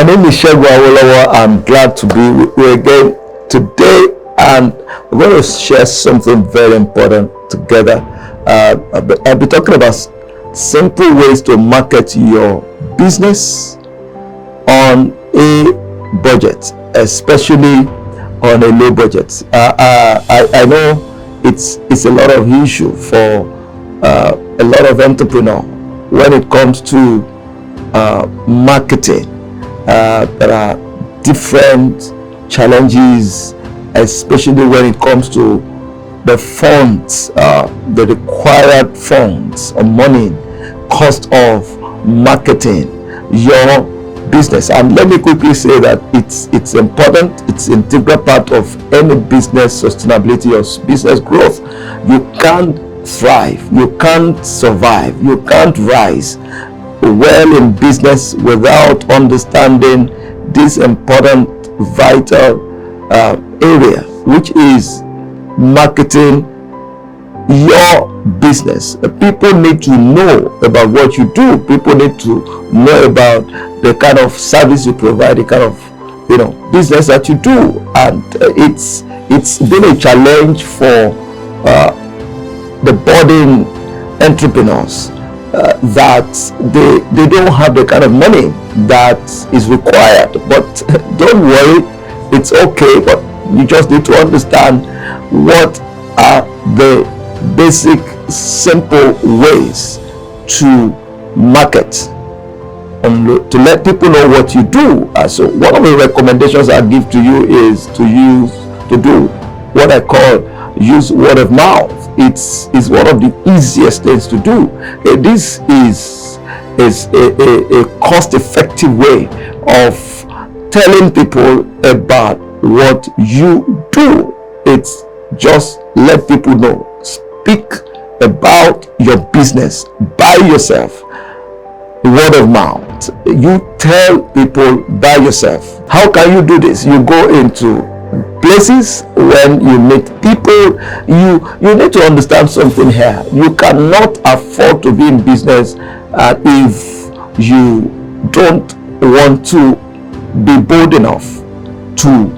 My name is Segun Awolowo. I'm glad to be with you again today, and we're going to share something very important together. I'll be talking about simple ways to market your business on a budget, especially on a low budget. I know it's a lot of issue for a lot of entrepreneurs when it comes to marketing. There are different challenges, especially when it comes to the funds, the required funds or money, cost of marketing your business. And let me quickly say that it's important, it's an integral part of any business sustainability or business growth. You can't thrive, you can't survive, you can't rise well in business without understanding this important vital area, which is marketing your business. People need to know about what you do. People need to know about the kind of service you provide, the kind of business that you do. And it's been a challenge for the budding entrepreneurs that they don't have the kind of money that is required. But don't worry, it's okay. But you just need to understand what are the basic simple ways to market and to let people know what you do. So one of the recommendations I give to you is to do what I call use word of mouth. It's one of the easiest things to do. This is a cost-effective way of telling people about what you do. It's just let people know. Speak about your business by yourself. Word of mouth. You tell people by yourself. How can you do this? You go into places when you meet people. You need to understand something here. You cannot afford to be in business if you don't want to be bold enough to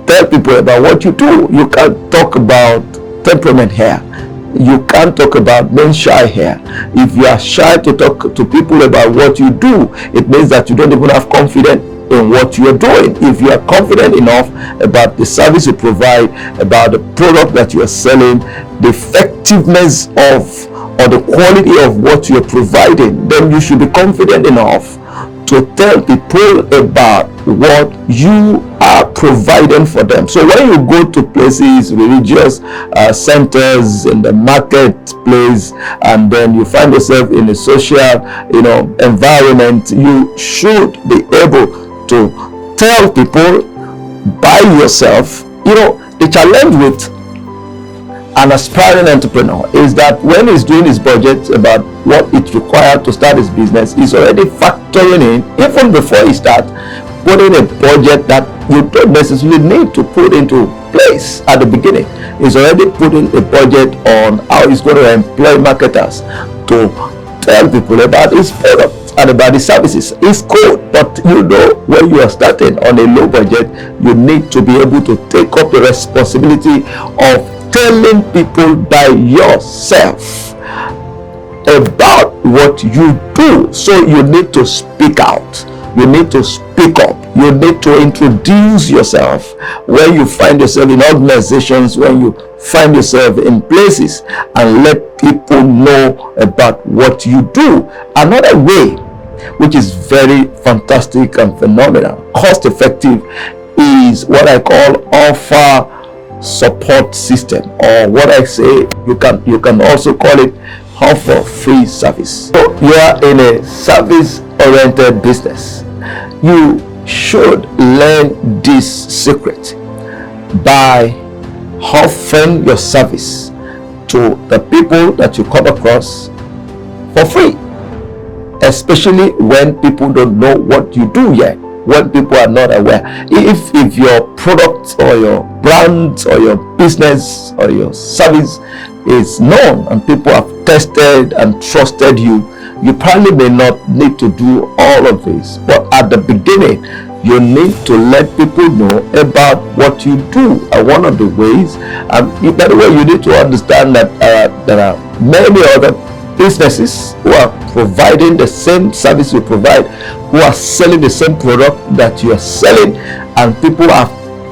tell people about what you do. You can't talk about temperament here. You can't talk about being shy here. If you are shy to talk to people about what you do, it means that you don't even have confidence in what you are doing. If you are confident enough about the service you provide, about the product that you are selling, the effectiveness of or the quality of what you are providing, then you should be confident enough to tell people about what you are providing for them. So when you go to places, religious centers, in the marketplace, and then you find yourself in a social environment, you should be able to tell people by yourself. The challenge with an aspiring entrepreneur is that when he's doing his budget about what it's required to start his business, he's already factoring in, even before he starts, putting a budget that you don't necessarily need to put into place at the beginning. He's already putting a budget on how he's going to employ marketers to tell people about his products and about his services. It's good, but when you are starting on a low budget, you need to be able to take up the responsibility of telling people by yourself about what you do. So you need to speak out. You need to speak up. You need to introduce yourself when you find yourself in organizations, when you find yourself in places, and let people know about what you do. Another way, which is very fantastic and phenomenal, cost effective, is what I call offer support system, or what I say you can also call it offer free service. So you are in a service oriented business. You should learn this secret by offering your service to the people that you come across for free, especially when people don't know what you do yet, when people are not aware. If your product or your brand or your business or your service is known and people have tested and trusted you, you probably may not need to do all of this. But at the beginning, you need to let people know about what you do. And one of the ways, and by the way, you need to understand that there are many other businesses who are providing the same service you provide, who are selling the same product that you are selling, and people have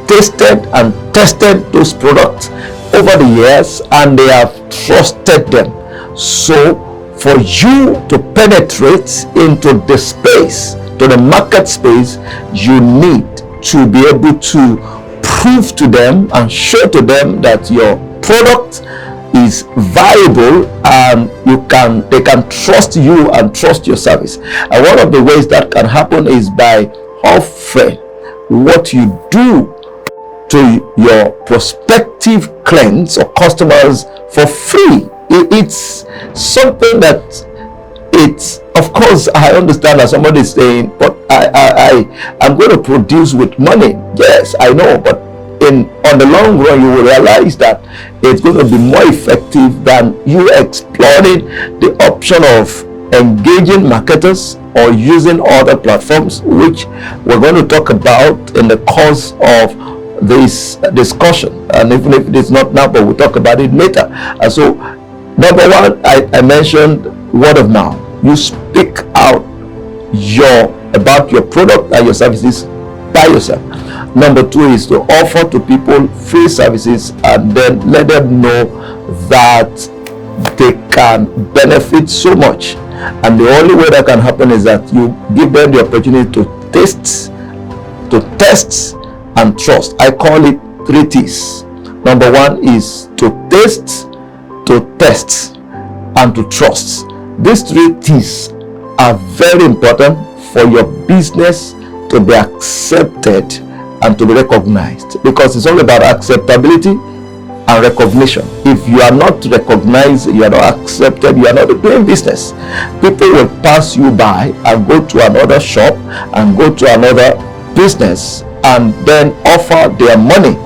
tasted and tested those products over the years and they have trusted them. So for you to penetrate into the space, to the market space, you need to be able to prove to them and show to them that your product is viable and they can trust you and trust your service. And one of the ways that can happen is by offering what you do to your prospective clients or customers for free. It's something that it's, of course, I understand that somebody is saying, but I'm going to produce with money. Yes, I know, but on the long run, you will realize that it's going to be more effective than you exploring the option of engaging marketers or using other platforms, which we're going to talk about in the course of this discussion. And even if it's not now, but we'll talk about it later. And so, number one, I mentioned word of mouth. You speak out about your product and your services by yourself. Number two is to offer to people free services and then let them know that they can benefit so much. And the only way that can happen is that you give them the opportunity to test and trust. I call it 3 T's. Number one is to taste, to test, and to trust. These 3 T's are very important for your business to be accepted and to be recognized, because it's all about acceptability and recognition. If you are not recognized, you are not accepted, you are not doing business. People will pass you by and go to another shop and go to another business and then offer their money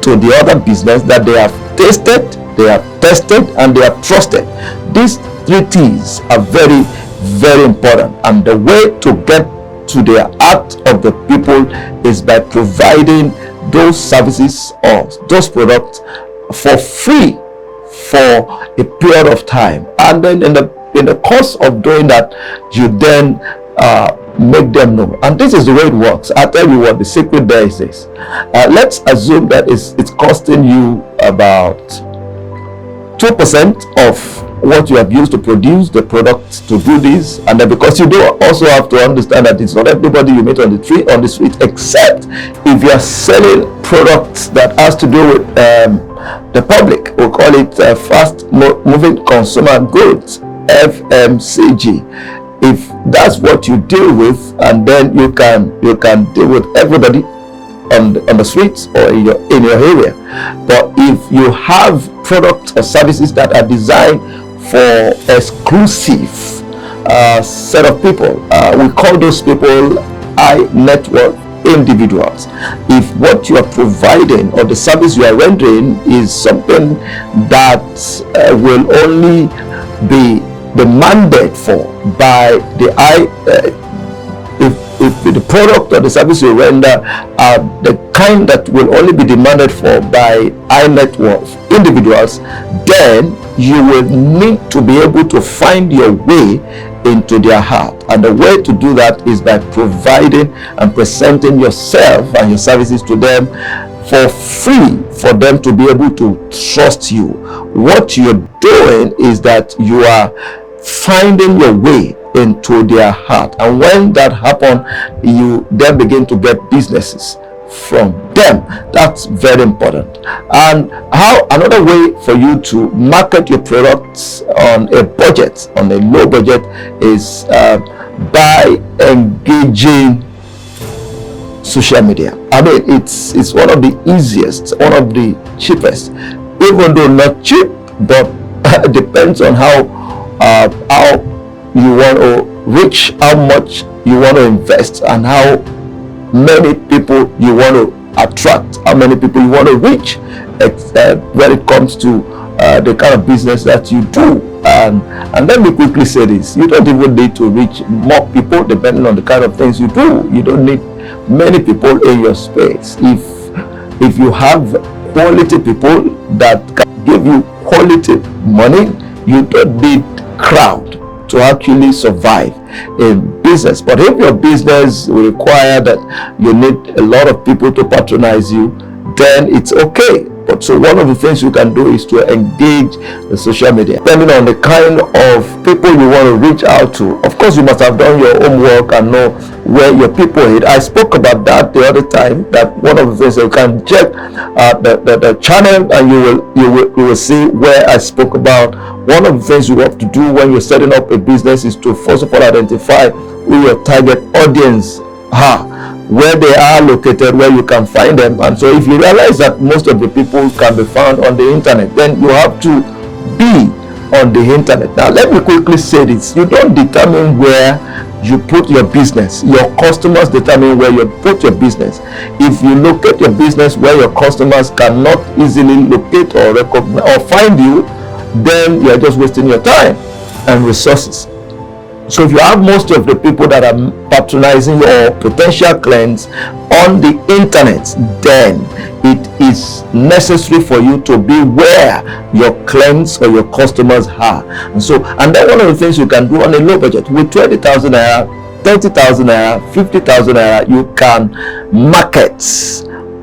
to the other business that they have tasted, they have tested, and they have trusted. These 3 T's are very, very important, and the way to get to the heart of the people is by providing those services or those products for free for a period of time. And then in the course of doing that, you then make them know. And this is the way it works. I'll tell you what the secret there is this. Let's assume that it's costing you about 2% of what you have used to produce the product to do this. And then, because you do also have to understand that it's not everybody you meet on the street, except if you are selling products that has to do with the public. We'll call it fast moving consumer goods, FMCG. If that's what you deal with, and then you can deal with everybody on the streets or in your area. But if you have products or services that are designed for exclusive set of people, we call those people high net worth individuals. If what you are providing or the service you are rendering is something that will only be demanded for by the if the product or the service you render are the kind that will only be demanded for by high net worth individuals, then you will need to be able to find your way into their heart. And the way to do that is by providing and presenting yourself and your services to them for free, for them to be able to trust you. What you're doing is that you are finding your way into their heart, and when that happens, you then begin to get businesses from them. That's very important. And how another way for you to market your products on a budget, on a low budget, is by engaging social media. I mean, it's one of the easiest, one of the cheapest, even though not cheap, but it depends on how you want to reach, how much you want to invest, and how many people you want to attract, how many people you want to reach when it comes to the kind of business that you do. And let me quickly say this: you don't even need to reach more people depending on the kind of things you do. You don't need many people in your space. If you have quality people that can give you quality money, you don't need crowd to actually survive in business. But if your business will require that you need a lot of people to patronize you, then it's okay. But so one of the things you can do is to engage the social media, depending on the kind of people you want to reach out to. Of course, you must have done your homework and know where your people hit. I spoke about that the other time, that one of the things you can check the channel, and you will see where I spoke about. One of the things you have to do when you're setting up a business is to first of all identify who your target audience are, where they are located, where you can find them. And so if you realize that most of the people can be found on the internet, then you have to be on the internet. Now let me quickly say this: you don't determine where you put your business, your customers determine where you put your business. If you locate your business where your customers cannot easily locate or recognize or find you, then you're just wasting your time and resources. So if you have most of the people that are patronizing your potential clients on the internet, then it is necessary for you to be where your clients or your customers are. And then one of the things you can do on a low budget with 20,000 naira, 30,000 naira, 50,000 naira, you can market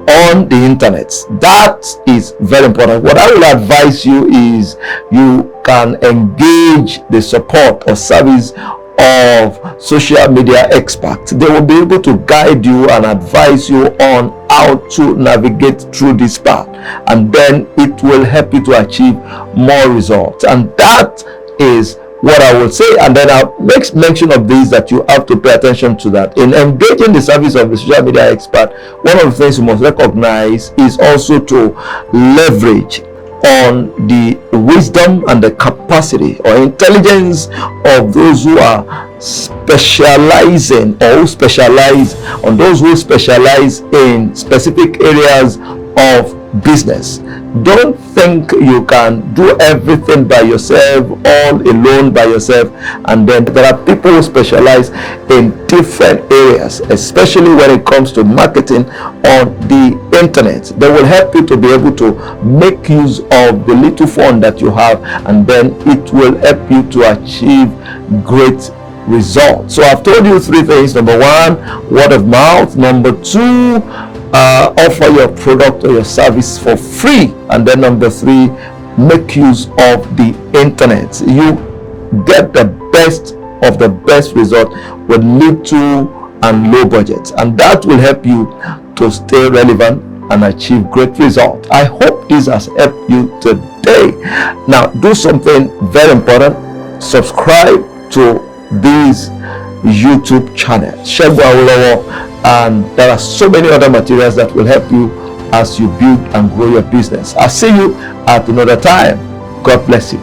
on the internet. That is very important. What I will advise you is you can engage the support or service of social media experts. They will be able to guide you and advise you on how to navigate through this path, and then it will help you to achieve more results. And that is what I will say. And then I'll make mention of this, that you have to pay attention to that. In engaging the service of the social media expert, one of the things you must recognize is also to leverage on the wisdom and the capacity or intelligence of those who are specializing, or who specialize, on those who specialize in specific areas of business. Don't think you can do everything by yourself, all alone by yourself. And then there are people who specialize in different areas, especially when it comes to marketing on the internet. They will help you to be able to make use of the little fund that you have, and then it will help you to achieve great results. So I've told you three things. Number one, word of mouth. Number two, offer your product or your service for free. And then number three, make use of the internet. You get the best of the best result with little and low budget, and that will help you to stay relevant and achieve great results. I hope this has helped you today. Now do something very important: subscribe to this YouTube channel, Segun Awolowo, and there are so many other materials that will help you as you build and grow your business. I'll see you at another time. God bless you.